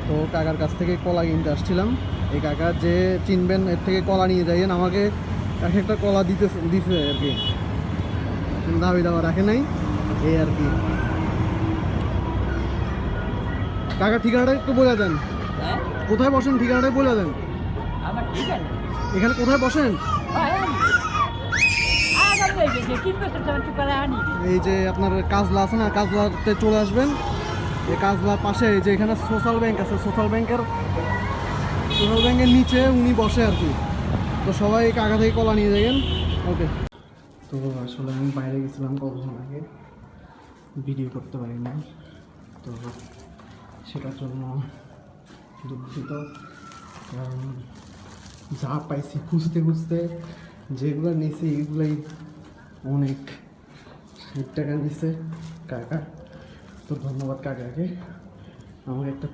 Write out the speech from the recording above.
তো কাকার কাছ থেকে কলা কিনতে আসছিলাম। এই কাকা যে চিনবেন এর থেকে কলা নিয়ে যাইয়েন, আমাকে এক একটা কলা দিছে আর কি, দাবি দাওয়া রাখে নাই এই আর কি। কাকা ঠিকানাটা একটু বলে দেন, হ্যাঁ কোথায় বসেন ঠিকানাটা বলে দেন। আমার ঠিক আছে এখানে কোথায় বসেন? এই যে আপনার কাজলা আছে না, কাজলাতে চলে আসবেন, এই কাজলার পাশে এই যে এখানে সোশ্যাল ব্যাংক আছে, সোশ্যাল ব্যাংকের নিচে উনি বসে আর কি। তো সবাই কাকা থেকে কলা নিয়ে যাবেন। ওকে। তো আসলে আমি বাইরে গেছিলাম কতক্ষণ আগে, ভিডিও করতে পারিনি, তো সেটার জন্য দুঃখিত। কারণ যা পাইছি খুঁজতে খুঁজতে যেগুলো নিয়েছি এগুলোই অনেক 60 টাকা নিচ্ছে কাকা। তো ধন্যবাদ কাকাকে, আমাকে একটা